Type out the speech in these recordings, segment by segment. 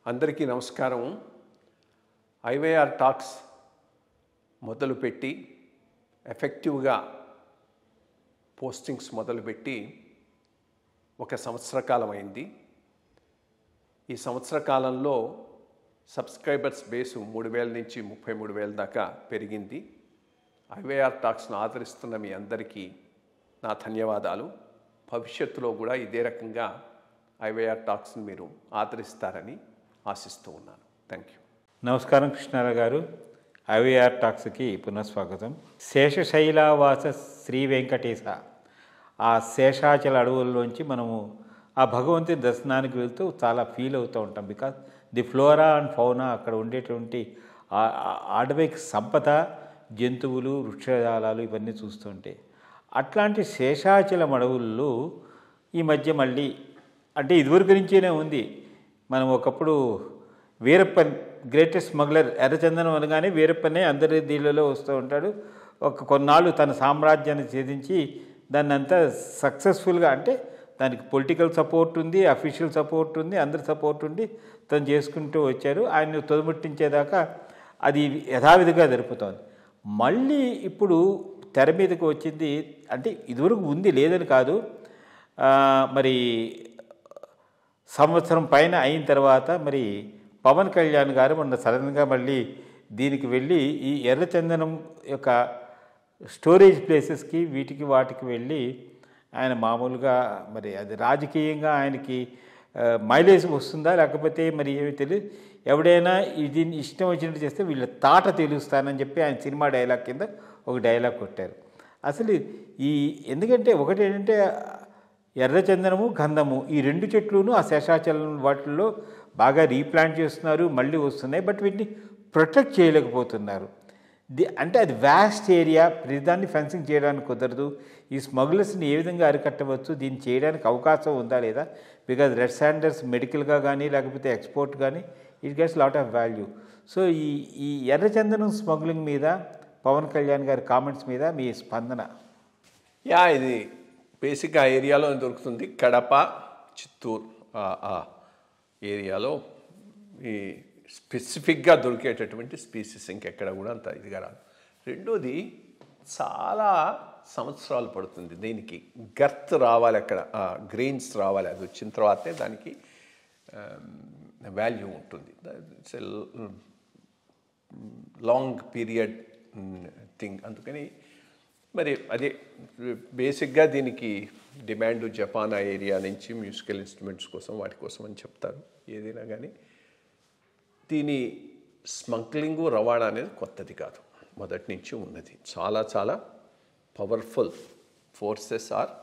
అందరికీ నమస్కారం. IYR talks మొదలుపెట్టి ఎఫెక్టివ్గా పోస్టింగ్స్ మొదలుపెట్టి ఒక సంవత్సర కాలం అయింది. ఈ సంవత్సర కాలంలో సబ్స్క్రైబర్స్ బేసు 3,000 నుంచి 33,000 దాకా పెరిగింది. ఐవైఆర్ టాక్స్ను ఆదరిస్తున్న మీ అందరికీ నా ధన్యవాదాలు. భవిష్యత్తులో కూడా ఇదే రకంగా ఐవైఆర్ టాక్స్ని మీరు ఆదరిస్తారని ఆశిస్తూ ఉన్నాను. Thank you. నమస్కారం కృష్ణారావు గారు. ఐవైఆర్ టాక్స్కి పునఃస్వాగతం. శేషశైలావాస శ్రీ వెంకటేశ, ఆ శేషాచల అడవుల్లోంచి మనము ఆ భగవంతుని దర్శనానికి వెళ్తూ చాలా ఫీల్ అవుతూ ఉంటాం. Because the flora and fauna, అక్కడ ఉండేటువంటి అడవికి సంపద, జంతువులు, వృక్షజాలాలు ఇవన్నీ చూస్తుంటే అట్లాంటి శేషాచలం అడవుల్లో ఈ మధ్య మళ్ళీ అంటే ఇదివరకు నుంచేనే ఉంది. మనం ఒకప్పుడు వీరప్పన్ గ్రేటెస్ట్ స్మగ్లర్ ఎర్రచందనం అనగానే వీరప్పనే అందరి దీళ్ళలో వస్తూ ఉంటాడు. కొన్నాళ్ళు తన సామ్రాజ్యాన్ని ఛేదించి దాన్ని అంతా సక్సెస్ఫుల్గా, అంటే దానికి పొలిటికల్ సపోర్ట్ ఉంది, అఫీషియల్ సపోర్ట్ ఉంది, అందరి సపోర్ట్ ఉంది, తను చేసుకుంటూ వచ్చారు. ఆయన్ని తొదముట్టించేదాకా అది యథావిధిగా జరుపుతోంది. మళ్ళీ ఇప్పుడు తెర మీదకి వచ్చింది. అంటే ఇదివరకు ఉంది, లేదని కాదు. మరి సంవత్సరం పైన అయిన తర్వాత మరి పవన్ కళ్యాణ్ గారు మొన్న సడన్గా మళ్ళీ దీనికి వెళ్ళి ఈ ఎర్రచందనం యొక్క స్టోరేజ్ ప్లేసెస్కి వాటికి వెళ్ళి ఆయన మామూలుగా మరి అది రాజకీయంగా ఆయనకి మైలేజ్ వస్తుందా లేకపోతే మరి ఏమీ తెలియదు. ఎవడైనా దీన్ని ఇష్టం వచ్చినట్టు చేస్తే వీళ్ళ తాట తెలుస్తానని చెప్పి ఆయన సినిమా డైలాగ్ కింద ఒక డైలాగ్ కొట్టారు. అసలు ఎందుకంటే ఒకటి ఏంటంటే ఎర్రచందనము, గంధము ఈ రెండు చెట్లును ఆ శేషాచలం వాటిల్లో బాగా రీప్లాంట్ చేస్తున్నారు, మళ్ళీ వస్తున్నాయి. బట్ వీటిని ప్రొటెక్ట్ చేయలేకపోతున్నారు. అంటే అది వ్యాస్ట్ ఏరియా, ప్రతిదాన్ని ఫెన్సింగ్ చేయడానికి కుదరదు. ఈ స్మగ్లర్స్ని ఏ విధంగా అరికట్టవచ్చు, దీన్ని చేయడానికి అవకాశం ఉందా లేదా? బికాజ్ రెడ్ శాండర్స్ మెడికల్గా కానీ లేకపోతే ఎక్స్పోర్ట్ కానీ it gets lot of value. So ఈ ఎర్రచందనం స్మగ్లింగ్ మీద పవన్ కళ్యాణ్ గారి కామెంట్స్ మీద మీ స్పందన? ఇది బేసిక్గా ఆ ఏరియాలో దొరుకుతుంది. కడప, చిత్తూరు ఏరియాలో ఈ స్పెసిఫిక్గా దొరికేటటువంటి స్పీసీస్ ఇంకెక్కడ కూడా అంత ఇదిగా రాదు. రెండోది, చాలా సంవత్సరాలు పడుతుంది దీనికి గర్త్ రావాలి, అక్కడ గ్రెయిన్స్ రావాలి. అది వచ్చిన తర్వాతే దానికి వాల్యూ ఉంటుంది. It's a long period thing. అందుకని మరి అదే బేసిక్గా దీనికి డిమాండ్ జపాన్ ఏరియా నుంచి మ్యూజికల్ ఇన్స్ట్రుమెంట్స్ కోసం వాటి కోసం అని చెప్తారు. ఏదైనా కానీ దీని స్మగ్లింగు, రవాణా అనేది కొత్తది కాదు, మొదటి నుంచి ఉన్నది. చాలా చాలా powerful forces are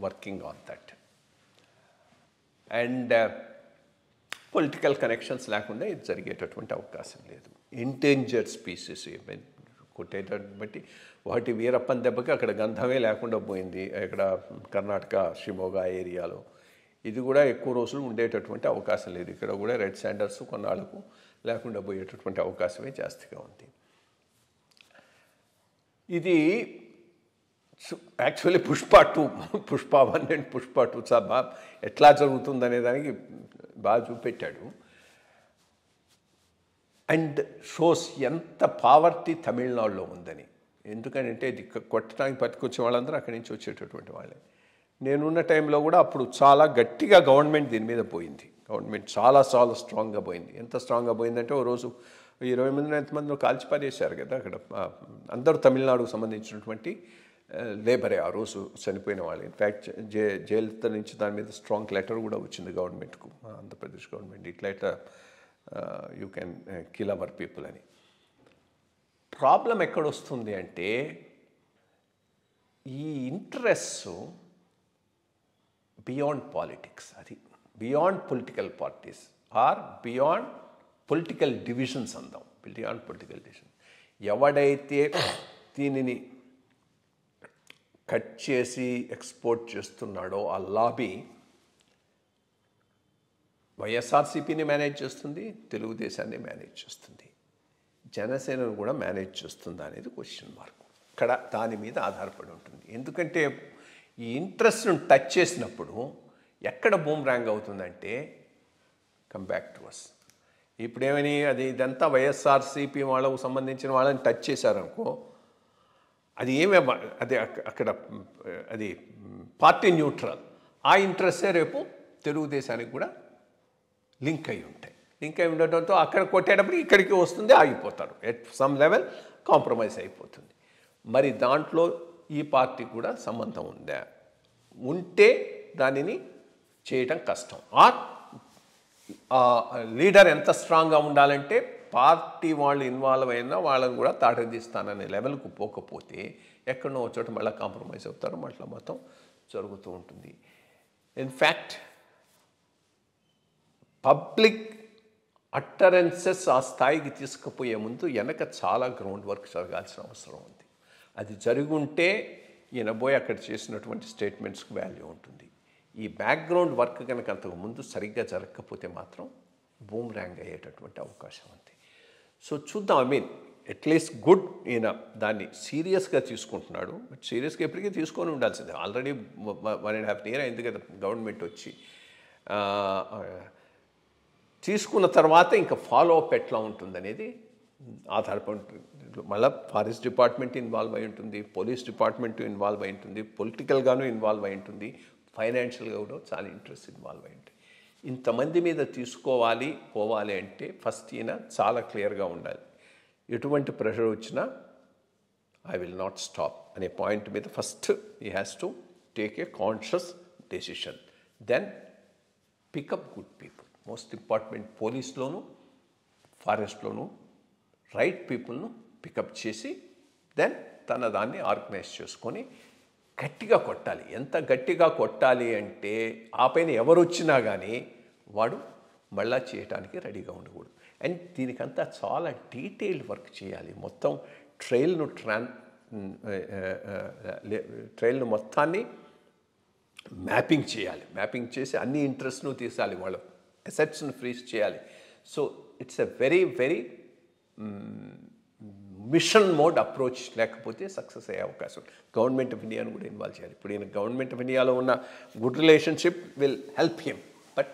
working on that. And political connections లేకుండా ఇది జరిగేటటువంటి అవకాశం లేదు. ఎండేంజర్డ్ స్పీసీస్ కొట్టేటట్టు బట్టి వాటి వీరప్పన్ దెబ్బకి అక్కడ గంధమే లేకుండా పోయింది. ఇక్కడ కర్ణాటక షిమోగా ఏరియాలో ఇది కూడా ఎక్కువ రోజులు ఉండేటటువంటి అవకాశం లేదు. ఇక్కడ కూడా రెడ్ శాండర్స్ కొన్నాళ్ళకు లేకుండా పోయేటటువంటి అవకాశమే జాస్తిగా ఉంది. ఇది యాక్చువల్లీ పుష్ప 1 అండ్ పుష్ప 2 ఎట్లా జరుగుతుందనే దానికి బాగా చూపెట్టాడు. అండ్ షోస్ ఎంత పావర్టీ తమిళనాడులో ఉందని. ఎందుకంటే ఇది కొట్టడానికి పట్టుకొచ్చే వాళ్ళందరూ అక్కడి నుంచి వచ్చేటటువంటి వాళ్ళే. నేనున్న టైంలో కూడా అప్పుడు చాలా గట్టిగా గవర్నమెంట్ దీని మీద పోయింది. గవర్నమెంట్ చాలా చాలా స్ట్రాంగ్గా పోయింది. ఎంత స్ట్రాంగ్గా పోయిందంటే ఓ రోజు 20 మంది ఎంతమందిలో కాల్చిపారేశారు కదా అక్కడ. అందరూ తమిళనాడుకు సంబంధించినటువంటి లేబరే ఆ రోజు చనిపోయిన వాళ్ళు. ఇన్ఫ్యాక్ట్ జయలలిత నుంచి దాని మీద స్ట్రాంగ్ లెటర్ కూడా వచ్చింది గవర్నమెంట్కు, ఆంధ్రప్రదేశ్ గవర్నమెంట్. ఇట్లా you can kill our people అని. ప్రాబ్లం ఎక్కడొస్తుంది అంటే ఈ ఇంట్రెస్ట్ బియాండ్ పాలిటిక్స్, అది beyond political parties are beyond political divisions అందాం. బియాండ్ పొలిటికల్ డివిజన్ ఎవడైతే దీనిని కట్ చేసి ఎక్స్పోర్ట్ చేస్తున్నాడో ఆ లాబీ వైఎస్ఆర్సీపీని మేనేజ్ చేస్తుంది, తెలుగుదేశాన్ని మేనేజ్ చేస్తుంది, జనసేనను కూడా మేనేజ్ చేస్తుందా అనేది క్వశ్చన్ మార్క్. ఇక్కడ దాని మీద ఆధారపడి ఉంటుంది. ఎందుకంటే ఈ ఇంట్రెస్ట్ను టచ్ చేసినప్పుడు ఎక్కడ బూమ్ ర్యాంగ్ అవుతుందంటే కమ్ బ్యాక్ టు అస్. ఇప్పుడేమని అది ఇదంతా వైఎస్ఆర్సీపీ వాళ్ళకు సంబంధించిన వాళ్ళని టచ్ చేశారనుకో, అది అది అక్కడ అది పార్టీ న్యూట్రల్. ఆ ఇంట్రెస్టే రేపు తెలుగుదేశానికి కూడా లింక్ అయి ఉంటాయి. లింక్ అయి ఉండటంతో అక్కడ కొట్టేటప్పుడు ఇక్కడికి వస్తుంది, ఆగిపోతారు. ఎట్ సమ్ లెవెల్ కాంప్రమైజ్ అయిపోతుంది. మరి దాంట్లో ఈ పార్టీ కూడా సంబంధం ఉందా? ఉంటే దానిని చేయటం కష్టం. లీడర్ ఎంత స్ట్రాంగ్గా ఉండాలంటే పార్టీ వాళ్ళు ఇన్వాల్వ్ అయినా వాళ్ళని కూడా తాటదిస్తాననే లెవెల్కు పోకపోతే ఎక్కడనో చోట మళ్ళీ కాంప్రమైజ్ అవుతారు, మళ్ళీ మొత్తం జరుగుతూ ఉంటుంది. ఇన్ఫ్యాక్ట్ పబ్లిక్ అట్టరెన్సెస్ ఆ స్థాయికి తీసుకుపోయే ముందు వెనక చాలా గ్రౌండ్ వర్క్ జరగాల్సిన అవసరం ఉంది. అది జరుగుంటే ఈయన పోయి అక్కడ చేసినటువంటి స్టేట్మెంట్స్కి వాల్యూ ఉంటుంది. ఈ బ్యాక్గ్రౌండ్ వర్క్ కనుక అంతకు ముందు సరిగ్గా జరగకపోతే మాత్రం బూమ్ ర్యాంగ్ అయ్యేటటువంటి అవకాశం ఉంది. సో చూద్దాం. ఐ మీన్ అట్లీస్ట్ గుడ్, ఈయన దాన్ని సీరియస్గా తీసుకుంటున్నాడు. బట్ సీరియస్గా ఎప్పటికీ తీసుకొని ఉండాల్సిందే. ఆల్రెడీ 1.5 year అయింది కదా గవర్నమెంట్ వచ్చి. తీసుకున్న తర్వాత ఇంకా ఫాలో అప్ ఎట్లా ఉంటుందనేది ఆధారపడి మళ్ళీ ఫారెస్ట్ డిపార్ట్మెంట్ ఇన్వాల్వ్ అయి ఉంటుంది, పోలీస్ డిపార్ట్మెంట్ ఇన్వాల్వ్ అయి ఉంటుంది, పొలిటికల్గాను ఇన్వాల్వ్ అయి ఉంటుంది, ఫైనాన్షియల్గా కూడా చాలా ఇంట్రెస్ట్ ఇన్వాల్వ్ అయి ఉంటుంది. ఇంతమంది మీద తీసుకోవాలి పోవాలి అంటే ఫస్ట్ ఈయన చాలా క్లియర్గా ఉండాలి. ఎటువంటి ప్రెషర్ వచ్చినా ఐ విల్ నాట్ స్టాప్ అనే పాయింట్ మీద first he has to take a conscious decision. Then pick up good people. Most important పోలీస్లోను ఫారెస్ట్లోను రైట్ పీపుల్ను పికప్ చేసి దెన్ తన దాన్ని ఆర్గనైజ్ చేసుకొని గట్టిగా కొట్టాలి. ఎంత గట్టిగా కొట్టాలి అంటే ఆ పైన ఎవరు వచ్చినా కానీ వాడు మళ్ళా చేయటానికి రెడీగా ఉండకూడదు. అండ్ దీనికంతా చాలా డీటెయిల్డ్ వర్క్ చేయాలి. మొత్తం ట్రైల్ను మొత్తాన్ని మ్యాపింగ్ చేయాలి. మ్యాపింగ్ చేసి అన్ని ఇంట్రెస్ట్ను తీసాలి, వాళ్ళ అసెట్స్ను ఫ్రీజ్ చేయాలి. So it's a very very mission mode approach. లేకపోతే సక్సెస్ అయ్యే అవకాశం. గవర్నమెంట్ ఆఫ్ ఇండియాను కూడా ఇన్వాల్వ్ చేయాలి. ఇప్పుడు ఈయన గవర్నమెంట్ ఆఫ్ ఇండియాలో ఉన్న good relationship will help him. But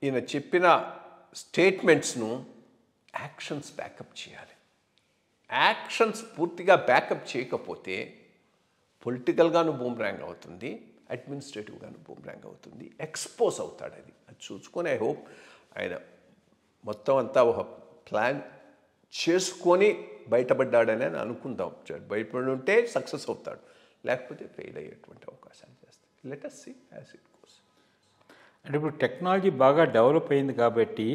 ఈయన చెప్పిన స్టేట్మెంట్స్ను యాక్షన్స్ బ్యాకప్ చేయాలి. యాక్షన్స్ పూర్తిగా బ్యాకప్ చేయకపోతే పొలిటికల్గాను బూమ్ ర్యాంగ్ అవుతుంది, అడ్మినిస్ట్రేటివ్గాను బూమ్ ర్యాంగ్ అవుతుంది, ఎక్స్పోజ్ అవుతాడు. అది చూసుకొని ఐ హోప్ ఆయన మొత్తం అంతా ఒక ప్లాన్ చేసుకొని బయటపడ్డాడని అనుకుందాం. బయటపడి ఉంటే సక్సెస్ అవుతాడు, లేకపోతే ఫెయిల్ అయ్యేటువంటి అవకాశాలు చేస్తాయి. Let us see as it goes. అంటే ఇప్పుడు టెక్నాలజీ బాగా డెవలప్ అయింది కాబట్టి,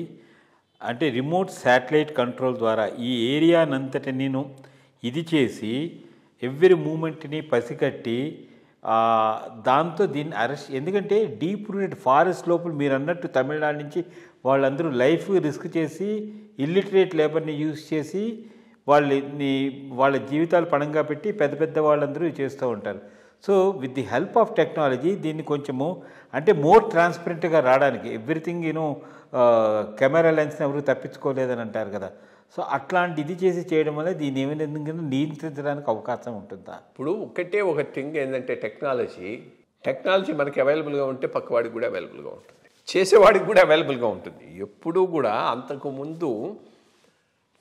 అంటే రిమోట్ శాటిలైట్ కంట్రోల్ ద్వారా ఈ ఏరియానంతటి నేను ఇది చేసి ఎవ్రీ మూమెంట్ని పసిగట్టి దాంతో దీన్ని అరెస్ట్. ఎందుకంటే డీప్ రూటెడ్ ఫారెస్ట్ లోపల మీరు అన్నట్టు తమిళనాడు నుంచి వాళ్ళందరూ లైఫ్ రిస్క్ చేసి ఇల్లిటరేట్ లేబర్ని యూజ్ చేసి వాళ్ళ జీవితాలు పణంగా పెట్టి పెద్ద పెద్ద వాళ్ళందరూ చేస్తూ ఉంటారు. So with the help of technology దీన్ని కొంచెము అంటే మోర్ ట్రాన్స్పరెంట్గా రావడానికి ఎవ్రీథింగ్ కెమెరా లెన్స్ని ఎవరు తప్పించుకోలేదని అంటారు కదా. సో అట్లాంటి ఇది చేసి చేయడం వల్ల దీన్ని ఏమైనా నియంత్రించడానికి అవకాశం ఉంటుందా? ఇప్పుడు ఒక థింగ్ ఏంటంటే టెక్నాలజీ మనకి అవైలబుల్గా ఉంటే పక్కవాడికి కూడా అవైలబుల్గా ఉంటుంది, చేసేవాడికి కూడా అవైలబుల్గా ఉంటుంది. ఎప్పుడూ కూడా అంతకుముందు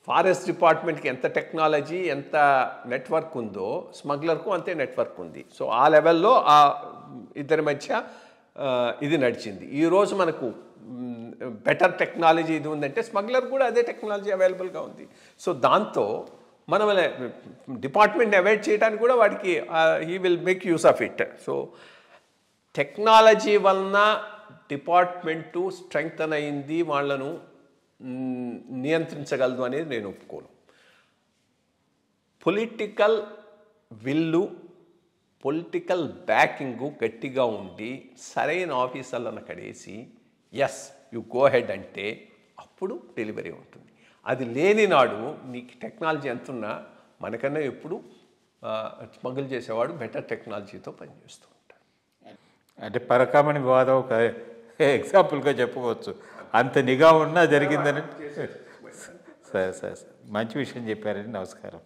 ఫారెస్ట్ డిపార్ట్మెంట్కి ఎంత టెక్నాలజీ ఎంత నెట్వర్క్ ఉందో స్మగ్లర్కు అంతే నెట్వర్క్ ఉంది. సో ఆ లెవెల్లో ఆ ఇద్దరి మధ్య ఇది నడిచింది. ఈరోజు మనకు బెటర్ టెక్నాలజీ ఇది ఉందంటే స్మగ్లర్ కూడా అదే టెక్నాలజీ అవైలబుల్గా ఉంది. సో దాంతో మనం డిపార్ట్మెంట్ని అవాయిడ్ చేయడానికి కూడా వాడికి he will make use of it. So technology వలన డిపార్ట్మెంటు స్ట్రెంగ్తన్ అయింది, వాళ్ళను నియంత్రించగలదు అనేది నేను ఒప్పుకోను. పొలిటికల్ విల్లు పొలిటికల్ బ్యాకింగు గట్టిగా ఉండి సరైన ఆఫీసర్లను కడేసి ఎస్ యు గో హెడ్ అంటే అప్పుడు డెలివరీ ఉంటుంది. అది లేని నాడు నీకు టెక్నాలజీ ఎంతున్నా మనకన్నా ఎప్పుడు స్మగుల్ చేసేవాడు బెటర్ టెక్నాలజీతో పనిచేస్తూ ఉంటాడు. అంటే పరకామణి వివాదం ఒక ఎగ్జాంపుల్గా చెప్పుకోవచ్చు. అంత నిఘా ఉన్నా జరిగిందని. సరే మంచి విషయం చెప్పారండి. నమస్కారం.